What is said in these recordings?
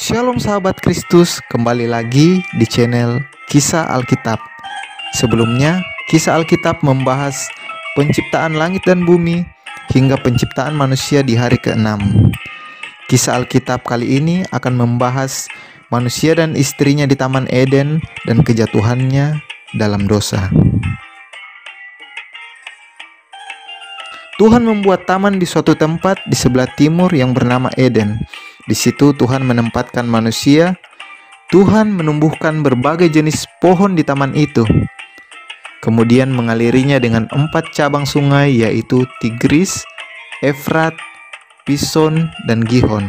Shalom sahabat Kristus, kembali lagi di channel Kisah Alkitab. Sebelumnya, Kisah Alkitab membahas penciptaan langit dan bumi hingga penciptaan manusia di hari ke-6. Kisah Alkitab kali ini akan membahas manusia dan istrinya di Taman Eden dan kejatuhannya dalam dosa. Tuhan membuat taman di suatu tempat di sebelah timur yang bernama Eden. Di situ Tuhan menempatkan manusia. Tuhan menumbuhkan berbagai jenis pohon di taman itu. Kemudian mengalirinya dengan 4 cabang sungai, yaitu Tigris, Efrat, Pison, dan Gihon.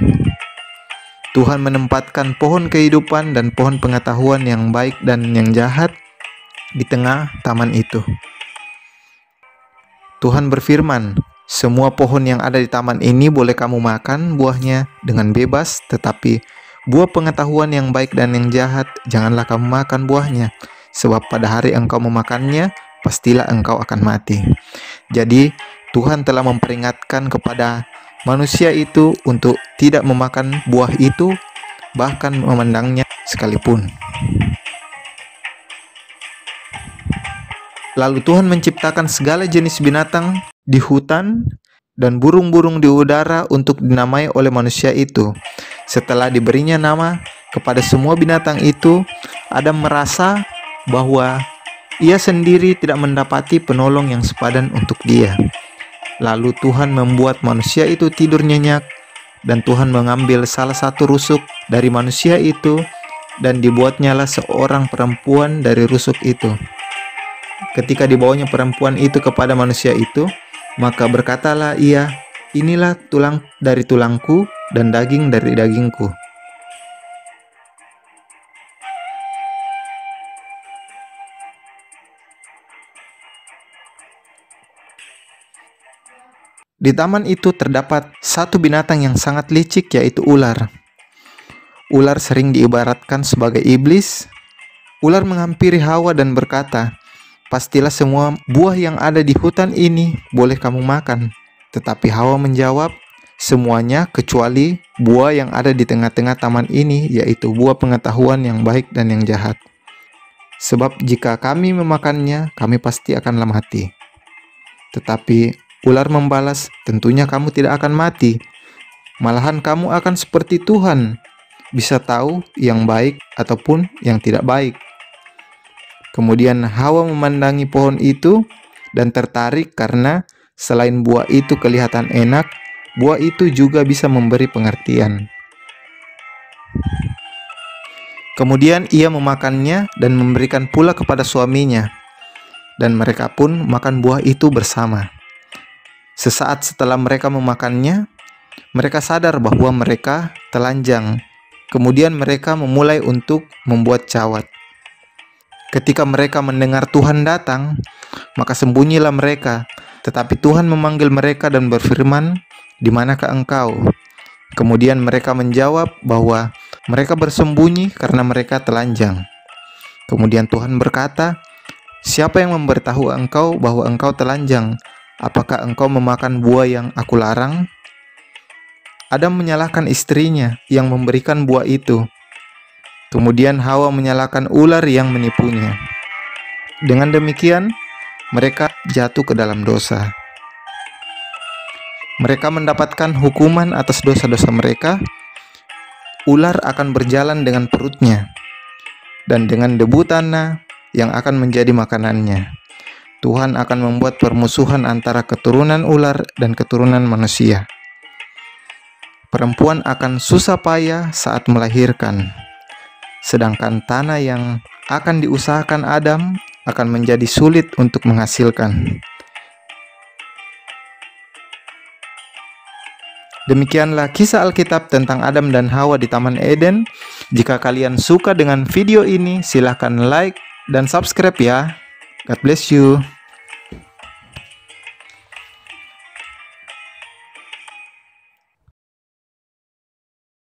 Tuhan menempatkan pohon kehidupan dan pohon pengetahuan yang baik dan yang jahat di tengah taman itu. Tuhan berfirman, "Semua pohon yang ada di taman ini boleh kamu makan buahnya dengan bebas, tetapi buah pengetahuan yang baik dan yang jahat janganlah kamu makan buahnya, sebab pada hari engkau memakannya, pastilah engkau akan mati." Jadi, Tuhan telah memperingatkan kepada manusia itu untuk tidak memakan buah itu, bahkan memandangnya sekalipun. Lalu Tuhan menciptakan segala jenis binatang di hutan dan burung-burung di udara untuk dinamai oleh manusia itu. Setelah diberinya nama kepada semua binatang itu, Adam merasa bahwa ia sendiri tidak mendapati penolong yang sepadan untuk dia. Lalu Tuhan membuat manusia itu tidur nyenyak, dan Tuhan mengambil salah satu rusuk dari manusia itu, dan dibuatnyalah seorang perempuan dari rusuk itu. Ketika dibawanya perempuan itu kepada manusia itu, maka berkatalah ia, "Inilah tulang dari tulangku dan daging dari dagingku." Di taman itu terdapat satu binatang yang sangat licik, yaitu ular. Ular sering diibaratkan sebagai iblis. Ular menghampiri Hawa dan berkata, "Pastilah semua buah yang ada di hutan ini boleh kamu makan." Tetapi Hawa menjawab, "Semuanya kecuali buah yang ada di tengah-tengah taman ini, yaitu buah pengetahuan yang baik dan yang jahat. Sebab jika kami memakannya, kami pasti akan mati." Tetapi ular membalas, "Tentunya kamu tidak akan mati. Malahan kamu akan seperti Tuhan, bisa tahu yang baik ataupun yang tidak baik." Kemudian Hawa memandangi pohon itu dan tertarik karena selain buah itu kelihatan enak, buah itu juga bisa memberi pengertian. Kemudian ia memakannya dan memberikan pula kepada suaminya, dan mereka pun makan buah itu bersama. Sesaat setelah mereka memakannya, mereka sadar bahwa mereka telanjang. Kemudian mereka memulai untuk membuat cawat. Ketika mereka mendengar Tuhan datang, maka sembunyilah mereka. Tetapi Tuhan memanggil mereka dan berfirman, "Di manakah engkau?" Kemudian mereka menjawab bahwa mereka bersembunyi karena mereka telanjang. Kemudian Tuhan berkata, "Siapa yang memberitahu engkau bahwa engkau telanjang? Apakah engkau memakan buah yang aku larang?" Adam menyalahkan istrinya yang memberikan buah itu. Kemudian Hawa menyalahkan ular yang menipunya. Dengan demikian, mereka jatuh ke dalam dosa. Mereka mendapatkan hukuman atas dosa-dosa mereka. Ular akan berjalan dengan perutnya, dan dengan debu tanah yang akan menjadi makanannya. Tuhan akan membuat permusuhan antara keturunan ular dan keturunan manusia. Perempuan akan susah payah saat melahirkan, sedangkan tanah yang akan diusahakan Adam akan menjadi sulit untuk menghasilkan. Demikianlah kisah Alkitab tentang Adam dan Hawa di Taman Eden. Jika kalian suka dengan video ini, silahkan like dan subscribe ya. God bless you.